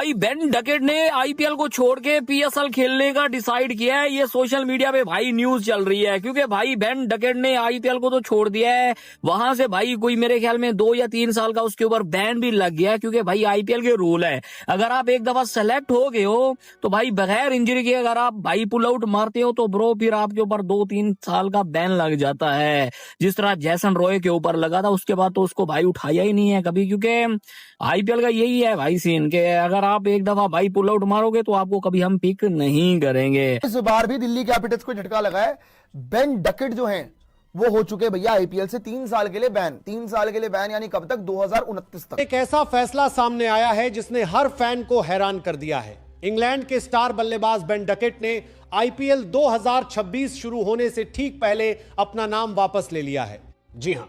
भाई Ben Duckett ने IPL को छोड़ के पीएसएल खेलने का डिसाइड किया है। ये सोशल मीडिया पे भाई न्यूज चल रही है, क्योंकि भाई बेन डकेट ने आईपीएल को तो छोड़ दिया है। वहां से भाई कोई मेरे ख्याल में 2 या 3 साल का उसके ऊपर बैन भी लग गया है, क्योंकि भाई आईपीएल के रूल है, अगर आप एक दफा सेलेक्ट हो गए हो तो भाई बगैर इंजरी के अगर आप भाई पुल आउट मारते हो तो ब्रो फिर आपके ऊपर 2-3 साल का बैन लग जाता है। जिस तरह जैसन रॉय के ऊपर लगा था, उसके बाद तो उसको भाई उठाया ही नहीं है कभी, क्योंकि आईपीएल का यही है भाई सीन के अगर आप एक दफा भाई पुल आउट मारोगे तो आपको कभी हम पिक नहीं करेंगे। इस बार भी दिल्ली कैपिटल्स को झटका लगा है। बेन डकेट जो हैं वो हो चुके भैया आईपीएल से 3 साल के लिए बैन। 3 साल के लिए बैन यानी कब तक? 2029 तक। एक ऐसा फैसला सामने आया है जिसने हर फैन को हैरान कर दिया है। इंग्लैंड के स्टार बल्लेबाज बेन डकेट ने आईपीएल 2026 शुरू होने से ठीक पहले अपना नाम वापस ले लिया है। जी हां,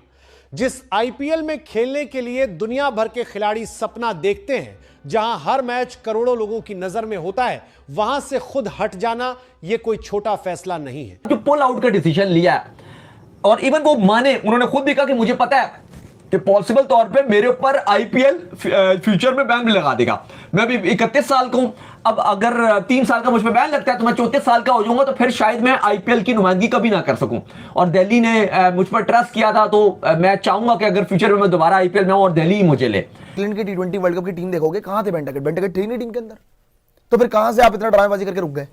जिस आईपीएल में खेलने के लिए दुनिया भर के खिलाड़ी सपना देखते हैं, जहां हर मैच करोड़ों लोगों की नजर में होता है, वहां से खुद हट जाना यह कोई छोटा फैसला नहीं है। जो पुल आउट का डिसीजन लिया है, और इवन वो माने, उन्होंने खुद भी कहा कि मुझे पता है कि पॉसिबल तौर पे मेरे ऊपर आईपीएल फ्यूचर में बैन भी लगा देगा। मैं भी 31 साल का हूं, अब अगर 3 साल का मुझ पर बैन लगता है तो मैं 34 साल का हो जाऊंगा, तो फिर शायद मैं आईपीएल की नुमाइंदगी कभी ना कर सकूं। और दिल्ली ने मुझ पर ट्रस्ट किया था, तो मैं चाहूंगा कि अगर फ्यूचर में मैं दोबारा आईपीएल में हूं और दिल्ली ही मुझे ले। इंग्लैंड की T20 वर्ल्ड कप की टीम देखोगे, कहां थे बेन डकेट? बेन डकेट थे नहीं टीम के अंदर, तो फिर कहां से आप इतना ड्रामेबाजी करके रुक गए?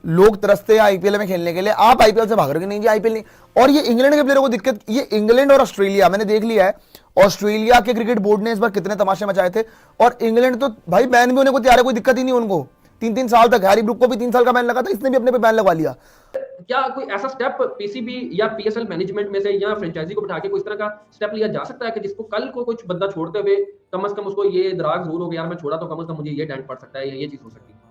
लोग तरसते हैं आईपीएल में खेलने के लिए, आप आईपीएल से भाग रहे हो कि नहीं जी आईपीएल नहीं। और ये इंग्लैंड के प्लेयरों को दिक्कत, ये इंग्लैंड और ऑस्ट्रेलिया मैंने देख लिया है, ऑस्ट्रेलिया के क्रिकेट बोर्ड ने इस बार कितने तमाशे मचाए थे, और इंग्लैंड तो भाई बैन भी होने को तैयार है, कोई दिक्कत ही नहीं उनको। 3-3 साल तक हैरी ब्रूक को भी 3 साल का बैन लगा था, इसने भी अपने पे बैन लगवा लिया। क्या कोई ऐसा स्टेप पीसीबी या पीएसएल मैनेजमेंट में से या फ्रेंचाइजी को बिठा के कोई इस तरह का स्टेप लिया जा सकता है कि जिसको कल को कुछ बंदा छोड़ते हुए कम से कम उसको ये दराग जरूर हो गया, यार मैं छोड़ा तो कम से कम मुझे ये डेंट पड़ सकता है या ये चीज हो सकती है?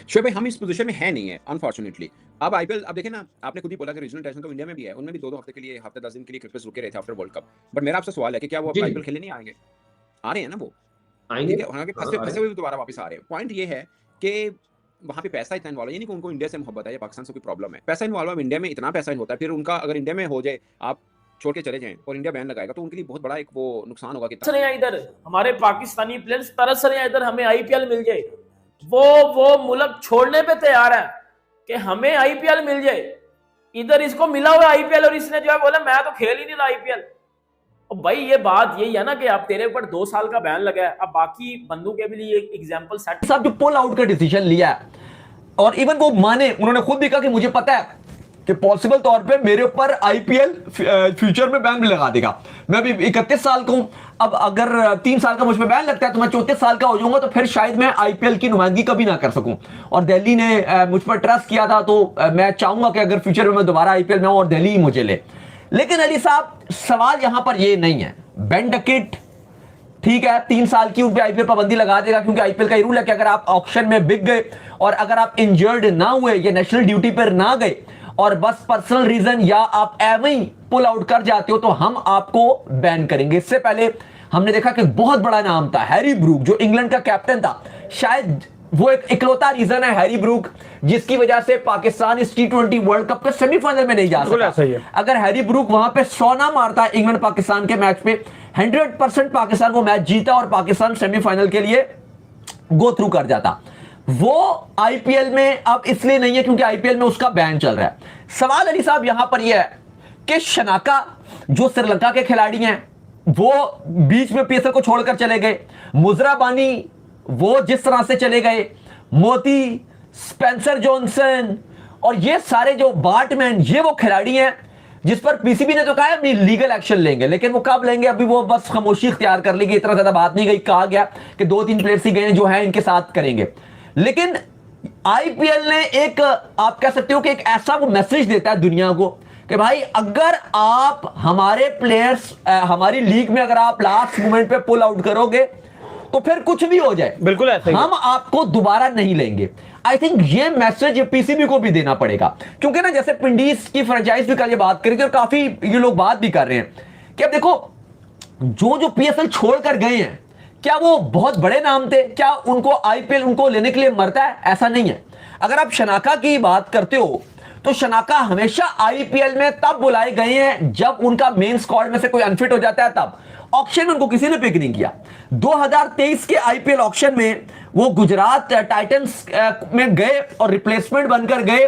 शोएब भाई, हम इस पोजीशन में है नहीं है अनफॉर्चुनेटली। अब आईपीएल, अब देखें ना, आपने खुद ही बोला कि रीजनल टेस्ट तो इंडिया में भी है, उनमें भी 2-2 हफ्ते के लिए, हफ्ते 10 दिन के लिए क्रिकेटर्स रुके रहे थे आफ्टर वर्ल्ड कप। बट मेरा आपसे सवाल है कि क्या वो आईपीएल खेलने नहीं आएंगे? आ रहे हैं ना, वो आएंगे, हालांकि फंसे हुए दोबारा वापस आ रहे हैं। पॉइंट ये है कि वहां पे पैसा इतना इन्वॉल्व है, नहीं कि उनको इंडिया से मोहब्बत है या पाकिस्तान से कोई प्रॉब्लम है। पैसा इन्वॉल्व है, इंडिया में इतना पैसा होता है, फिर उनका अगर इंडिया में हो जाए, आप छोड़ के चले जाएं और इंडिया बैन लगाएगा, तो उनके लिए बहुत बड़ा एक वो नुकसान होगा। तरस रहे हैं इधर हमारे पाकिस्तानी प्लेयर्स, तरस रहे हैं इधर हमें आईपीएल मिल जाए। वो मुल्क छोड़ने पे तैयार है कि हमें आईपीएल मिल जाए। इधर इसको मिला हुआ आईपीएल और इसने जो है बोला मैं तो खेल ही नहीं रहा आईपीएल। और भाई ये बात यही है ना कि आप तेरे ऊपर 2 साल का बैन लगा है, अब बाकी बंदों के भी लिए एग्जांपल सेट। साहब जो पुल आउट का डिसीजन लिया है, और इवन वो माने, उन्होंने खुद भी कहा कि मुझे पता है कि पॉसिबल तौर पे मेरे ऊपर आईपीएल फ्यूचर में बैन भी लगा देगा। मैं भी 31 साल का हूं, अब अगर 3 साल का मुझ पर बैन लगता है तो मैं 34 साल का हो जाऊंगा, तो फिर शायद मैं आईपीएल की नुमाइंदगी कभी ना कर सकूं। और दिल्ली ने मुझ पर ट्रस्ट किया था, तो मैं चाहूंगा कि अगर फ्यूचर में मैं दोबारा आईपीएल में हूं और दिल्ली ही मुझे ले। लेकिन अली साहब, सवाल यहां पर यह नहीं है। बेन डकेट ठीक है, 3 साल की उन पे आईपीएल पाबंदी लगा देगा, क्योंकि आईपीएल का रूल है कि अगर आप ऑक्शन में बिक गए और अगर आप इंजर्ड ना हुए या नेशनल ड्यूटी पर ना गए और बस पर्सनल रीजन या आप एवं ही पुल आउट कर जाते हो, तो हम आपको बैन करेंगे। इससे पहले हमने देखा कि बहुत बड़ा नाम था हैरी ब्रूक, जो इंग्लैंड का कैप्टन था। शायद वो एक इकलौता रीजन है हैरी ब्रूक जिसकी वजह से पाकिस्तान इस T20 वर्ल्ड कप के सेमीफाइनल में नहीं जा सका। अगर हैरी ब्रूक वहां पे 100 ना मारता इंग्लैंड पाकिस्तान के मैच पे, 100% पाकिस्तान वो मैच जीता और पाकिस्तान सेमीफाइनल के लिए गो थ्रू कर जाता। वो आईपीएल में अब इसलिए नहीं है क्योंकि आईपीएल में उसका बैन चल रहा है। सवाल अली साहब यहां पर यह है कि शनाका जो श्रीलंका के खिलाड़ी हैं, वो बीच में पीएसएल को छोड़कर चले गए। मुजराबानी वो जिस तरह से चले गए, मोती, स्पेंसर जॉनसन और ये सारे जो बार्टमैन, ये वो खिलाड़ी हैं जिस पर पीसीबी ने तो कहा है लीगल एक्शन लेंगे, लेकिन वो कब लेंगे अभी वो बस खामोशी इख्तियार कर लेगी। इतना ज्यादा बात नहीं गई, कहा गया कि 2-3 प्लेयर्स ही गए जो हैं इनके साथ करेंगे। लेकिन आईपीएल ने एक, आप कह सकते हो कि एक ऐसा वो मैसेज देता है दुनिया को कि भाई अगर आप हमारे प्लेयर्स, हमारी लीग में अगर आप लास्ट मोमेंट पे पुल आउट करोगे तो फिर कुछ भी हो जाए, बिल्कुल ऐसा हम आपको दोबारा नहीं लेंगे। आई थिंक ये मैसेज पीसीबी को भी देना पड़ेगा, क्योंकि ना जैसे पिंडीज की फ्रेंचाइज भी कल ये बात करी थी और काफी ये लोग बात भी कर रहे हैं कि अब देखो जो पीएसएल छोड़कर गए हैं, क्या वो बहुत बड़े नाम थे? क्या उनको आईपीएल उनको लेने के लिए मरता है? ऐसा नहीं है। अगर आप शनाका की बात करते हो तो शनाका हमेशा आईपीएल में तब बुलाए गए हैं जब उनका मेन स्क्वाड में से कोई अनफिट हो जाता है तब, ऑक्शन में उनको किसी ने पिक नहीं किया। 2023 के आईपीएल ऑक्शन में वो गुजरात टाइटंस में गए और रिप्लेसमेंट बनकर गए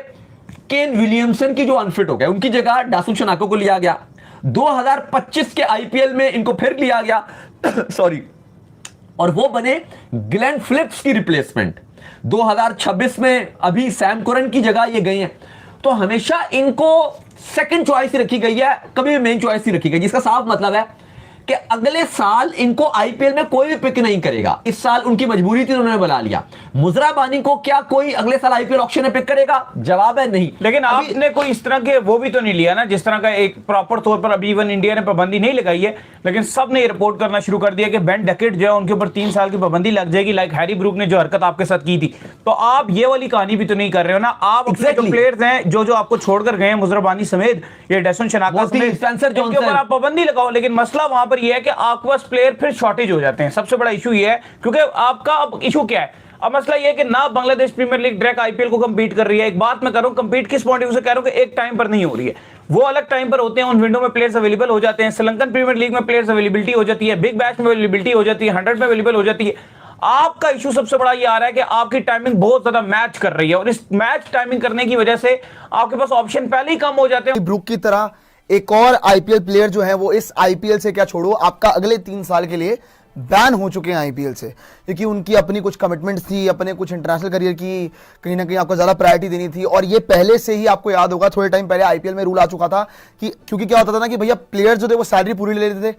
केन विलियमसन की जो अनफिट हो गए, उनकी जगह डासुन शनाको को लिया गया। 2025 के आईपीएल में इनको फिर लिया गया सॉरी, और वो बने ग्लेन फिलिप्स की रिप्लेसमेंट। 2026 में अभी सैम करन की जगह ये गए हैं। तो हमेशा इनको सेकंड चॉइस ही रखी गई है, कभी भी मेन चॉइस ही रखी गई, जिसका साफ मतलब है कि अगले साल इनको आईपीएल में कोई भी पिक नहीं करेगा। इस साल उनकी मजबूरी थी, उन्होंने बुला लिया। मुजरा बानी को क्या कोई अगले साल आईपीएल ऑक्शन में पिक करेगा? जवाब है नहीं। लेकिन आपने कोई इस तरह के वो भी तो नहीं लिया ना, जिस तरह का एक प्रॉपर तौर पर अभी इवन इंडिया ने पाबंदी नहीं लगाई है, लेकिन सब ने रिपोर्ट करना शुरू कर दिया कि बेन डकेट जो है उनके ऊपर 3 साल की पाबंदी लग जाएगी, लाइक हैरी ब्रूक ने जो हरकत आपके साथ की थी। तो आप ये वाली कहानी भी तो नहीं कर रहे हो ना। आप जो प्लेयर्स हैं जो आपको छोड़कर गए हैं, मुजरा बानी समेत, ये डेसन शनाका समेत, स्पेंसर जॉनसन, उनके ऊपर आप पाबंदी लगाओ। लेकिन मसला वहां पर यह है कि आपके पास प्लेयर फिर शॉर्टेज हो जाते हैं। सबसे बड़ा इशू ये है, क्योंकि आपका अब इशू क्या है, अब मसला ये है कि ना Bangladesh premier league direct IPL को कंपीट कर रही है। एक बात मैं कर रहा हूं, कंपीट किस पॉइंट ऑफ व्यू से कह रहा हूं कि एक टाइम पर नहीं हो रही है, वो अलग टाइम पर होते हैं, उन विंडो में प्लेयर्स अवेलेबल हो जाते हैं। श्रीलंकन प्रीमियर लीग में प्लेयर्स अवेलेबिलिटी हो जाती है, बिग बैश में अवेलेबिलिटी हो जाती है, 100 में अवेलेबल हो जाती है। आपका इशू सबसे बड़ा ये आ रहा है कि आपकी टाइमिंग बहुत ज्यादा मैच कर रही है, और इस मैच टाइमिंग करने की वजह से आपके पास ऑप्शन पहले ही कम हो जाते हैं। ब्रूक की तरह एक और आईपीएल प्लेयर जो है वो इस आईपीएल से क्या छोड़ो, आपका अगले 3 साल के लिए बैन हो चुके हैं आईपीएल से, क्योंकि उनकी अपनी कुछ कमिटमेंट्स थी, अपने कुछ इंटरनेशनल करियर की कहीं ना कहीं आपको ज़्यादा प्रायोरिटी देनी थी। और ये पहले से ही आपको याद होगा, थोड़े टाइम पहले आईपीएल में रूल आ चुका था कि क्योंकि क्या होता था ना कि भैया प्लेयर्स जो थे वो सैलरी पूरी ले लेते थे,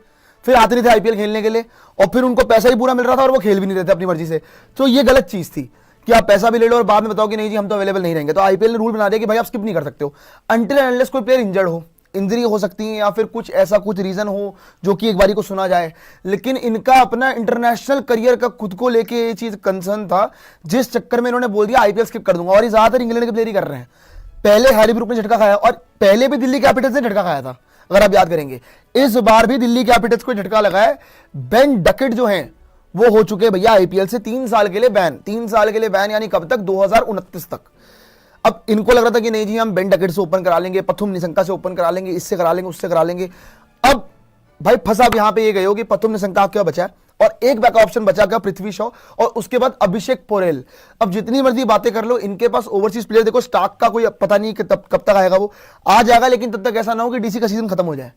फिर आते नहीं थे आईपीएल खेलने के लिए, और फिर उनको पैसा ही पूरा मिल रहा था और वो खेल भी नहीं रहे थे अपनी मर्जी से। तो ये गलत चीज़ थी कि आप पैसा भी ले लो और बाद में बताओ कि नहीं जी हम तो अवेलेबल नहीं रहेंगे। तो आईपीएल ने रूल बना दिया कि भाई आप स्किप नहीं कर सकते हो अनटिल एंड अनलेस कोई प्लेयर इंजर्ड हो, इंजरी हो सकती है या फिर कुछ ऐसा कुछ रीजन हो जो कि एक बारी को सुना जाए। लेकिन इनका अपना इंटरनेशनल करियर का खुद को लेके ये चीज कंसर्न था, जिस चक्कर में इन्होंने बोल दिया आईपीएल स्किप कर दूंगा। और ये ज्यादातर इंग्लैंड के प्लेयर ही कर रहे हैं। पहले हैरी ब्रूक ने झटका खाया और पहले भी दिल्ली कैपिटल्स ने झटका खाया था, अगर आप याद करेंगे। इस बार भी दिल्ली कैपिटल्स को झटका लगा है। बेन डकेट जो है वो हो चुके भैया आईपीएल से 3 साल के लिए बैन। 3 साल के लिए बैन यानी कब तक? 2029 तक। अब इनको लग रहा था कि नहीं जी हम बेन डकेट से ओपन करा लेंगे, पथुम निशंका से ओपन करा लेंगे, इससे करा लेंगे, उससे करा लेंगे। अब भाई फंसा आप यहां पे ये गए हो कि पथुम निशंका क्या बचा है और एक बैकअप ऑप्शन बचा क्या, पृथ्वी शॉ, और उसके बाद अभिषेक पोरेल। अब जितनी मर्जी बातें कर लो, इनके पास ओवरसीज प्लेयर देखो, स्टार्क का कोई पता नहीं कि कब तक आएगा, वो आ जाएगा, लेकिन तब तक ऐसा ना हो कि डीसी का सीजन खत्म हो जाए।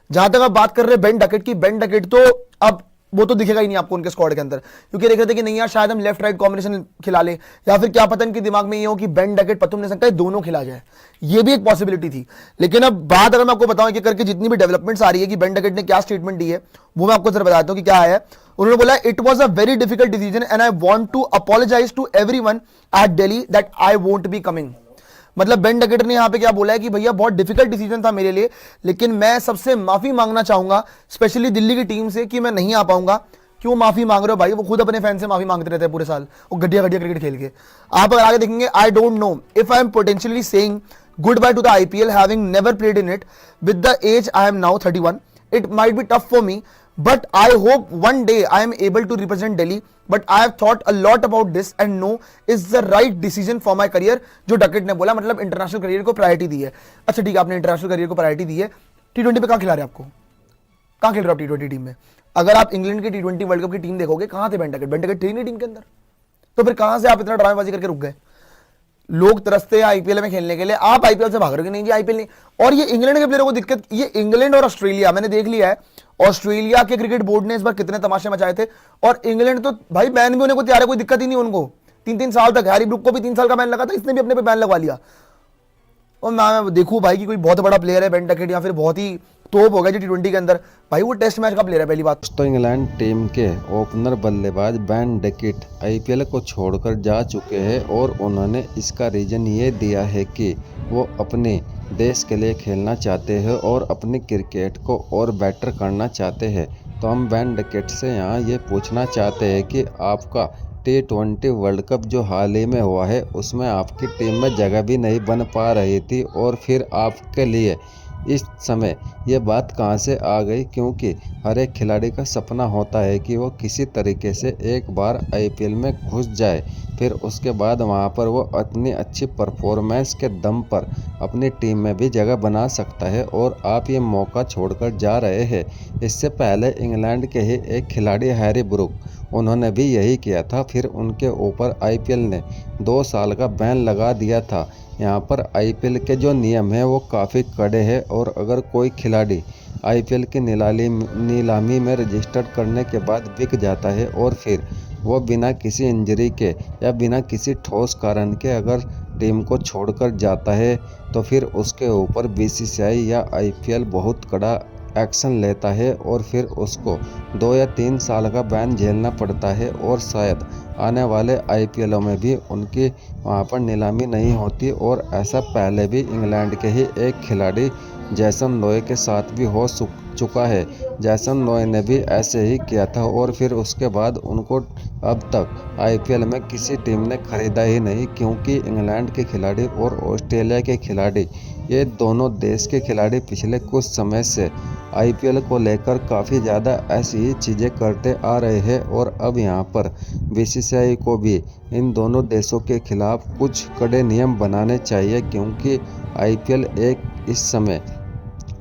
जहां तक आप बात कर रहे हैं बेन डकेट की, बेन डकेट तो अब वो तो दिखेगा ही नहीं आपको उनके स्क्वाड के अंदर, क्योंकि देख रहे थे कि नहीं यार शायद हम लेफ्ट राइट कॉम्बिनेशन खिला ले, या फिर क्या पता इनके दिमाग में ये हो कि बेन डकेट पथुम निशंका दोनों खिला जाए, ये भी एक पॉसिबिलिटी थी। लेकिन अब बात अगर मैं आपको बताऊं कि करके जितनी भी डेवलपमेंट्स आ रही है कि बेन डकेट ने क्या स्टेटमेंट दी है, वो मैं आपको जरा बताता हूं कि क्या है। उन्होंने बोला it was a very difficult decision and I want to apologise to everyone at Delhi that I won't be coming. मतलब बेन डकेट ने यहां पे क्या बोला है कि भैया बहुत डिफिकल्ट डिसीजन था मेरे लिए, लेकिन मैं सबसे माफी मांगना चाहूंगा स्पेशली दिल्ली की टीम से कि मैं नहीं आ पाऊंगा। क्यों माफी मांग रहे हो भाई? वो खुद अपने फैन से माफी मांगते रहते हैं पूरे साल, वो घटिया घटिया क्रिकेट खेल के। आप अगर आगे देखेंगे, I don't know if I am potentially saying goodbye to the IPL having never played in it with the age I am now 31, it might be tough for me but I hope one day I am able to represent Delhi, but I have thought a lot about this and know is the right decision for my career. जो Duckett ने बोला, मतलब international career को priority दी है। अच्छा ठीक है, आपने इंटरनेशनल करियर को प्रायोरिटी दी है, T20 पे कहां खिला रहे हैं आपको? कहां खेल रहे हो आप T20 टीम में? अगर आप इंग्लैंड की T20 वर्ल्ड कप की टीम देखोगे, कहां थे बेन डकेट? बेन डकेट थे नहीं टीम के अंदर, तो फिर कहां से आप इतना ड्रामेबाजी करके रुक गए? लोग तरसते हैं आईपीएल में खेलने के लिए, आप आईपीएल से भाग रहे हो कि नहीं जी आईपीएल नहीं। और ये इंग्लैंड के प्लेयरों को दिक्कत, ये इंग्लैंड और ऑस्ट्रेलिया मैंने देख लिया है, ऑस्ट्रेलिया के क्रिकेट बोर्ड ने इस बार कितने तमाशे मचाए थे, और इंग्लैंड तो भाई बैन भी होने को तैयार है, कोई दिक्कत ही नहीं उनको। 3-3 साल तक, हैरी ब्रूक को भी 3 साल का बैन लगा था, इसने भी अपने पे बैन लगवा लिया। और मैं देखूं भाई कि कोई बहुत बड़ा प्लेयर है बेन डकेट या फिर बहुत ही तोप हो गया जी T20 के अंदर, भाई वो टेस्ट मैच का प्लेयर है पहली बात। तो इंग्लैंड टीम के ओपनर बल्लेबाज बेन डकेट आईपीएल को छोड़कर जा चुके हैं और उन्होंने इसका रीज़न ये दिया है कि वो अपने देश के लिए खेलना चाहते हैं और अपने क्रिकेट को और बेटर करना चाहते हैं। तो हम बेन डकेट से यहाँ ये पूछना चाहते हैं कि आपका T20 वर्ल्ड कप जो हाल ही में हुआ है उसमें आपकी टीम में जगह भी नहीं बन पा रही थी, और फिर आपके लिए इस समय ये बात कहाँ से आ गई, क्योंकि हर एक खिलाड़ी का सपना होता है कि वो किसी तरीके से एक बार आईपीएल में घुस जाए, फिर उसके बाद वहाँ पर वो अपनी अच्छी परफॉर्मेंस के दम पर अपनी टीम में भी जगह बना सकता है। और आप ये मौका छोड़कर जा रहे हैं। इससे पहले इंग्लैंड के ही एक खिलाड़ी हैरी ब्रूक, उन्होंने भी यही किया था, फिर उनके ऊपर आईपीएल ने 2 साल का बैन लगा दिया था। यहाँ पर आईपीएल के जो नियम हैं वो काफ़ी कड़े हैं, और अगर कोई खिलाड़ी आईपीएल की नीलामी में रजिस्टर करने के बाद बिक जाता है और फिर वो बिना किसी इंजरी के या बिना किसी ठोस कारण के अगर टीम को छोड़कर जाता है, तो फिर उसके ऊपर बीसीसीआई या आईपीएल बहुत कड़ा एक्शन लेता है और फिर उसको 2 या 3 साल का बैन झेलना पड़ता है। और शायद आने वाले आईपीएलों में भी उनकी वहाँ पर नीलामी नहीं होती। और ऐसा पहले भी इंग्लैंड के ही एक खिलाड़ी जैसन लॉय के साथ भी हो चुका है। जैसन लॉय ने भी ऐसे ही किया था और फिर उसके बाद उनको अब तक आईपीएल में किसी टीम ने खरीदा ही नहीं, क्योंकि इंग्लैंड के खिलाड़ी और ऑस्ट्रेलिया के खिलाड़ी, ये दोनों देश के खिलाड़ी पिछले कुछ समय से आईपीएल को लेकर काफ़ी ज़्यादा ऐसी ही चीज़ें करते आ रहे हैं। और अब यहाँ पर बीसीसीआई को भी इन दोनों देशों के खिलाफ कुछ कड़े नियम बनाने चाहिए, क्योंकि आईपीएल एक इस समय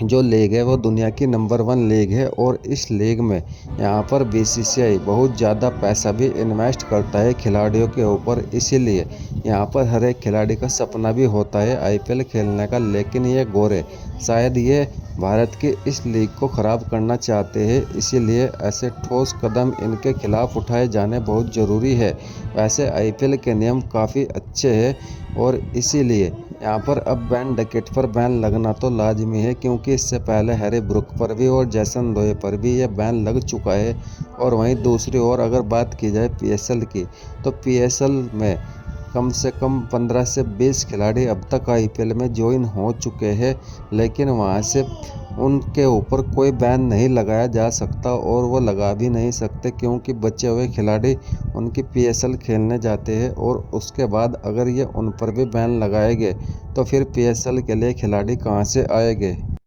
जो लीग है वो दुनिया की नंबर 1 लीग है। और इस लीग में यहाँ पर बीसीसीआई बहुत ज़्यादा पैसा भी इन्वेस्ट करता है खिलाड़ियों के ऊपर, इसीलिए यहाँ पर हर एक खिलाड़ी का सपना भी होता है आईपीएल खेलने का। लेकिन ये गोरे शायद ये भारत की इस लीग को ख़राब करना चाहते हैं, इसीलिए ऐसे ठोस कदम इनके खिलाफ उठाए जाने बहुत ज़रूरी है। वैसे आईपीएल के नियम काफ़ी अच्छे हैं और इसीलिए यहाँ पर अब बैन डकेट पर बैन लगना तो लाजमी है, क्योंकि इससे पहले हैरी ब्रूक पर भी और जैसन लॉय पर भी ये बैन लग चुका है। और वहीं दूसरी ओर अगर बात की जाए पीएसएल की, तो पीएसएल में कम से कम 15 से 20 खिलाड़ी अब तक आईपीएल में ज्वाइन हो चुके हैं, लेकिन वहाँ से उनके ऊपर कोई बैन नहीं लगाया जा सकता और वो लगा भी नहीं सकते, क्योंकि बचे हुए खिलाड़ी उनकी पीएसएल खेलने जाते हैं। और उसके बाद अगर ये उन पर भी बैन लगाएंगे तो फिर पीएसएल के लिए खिलाड़ी कहाँ से आएंगे।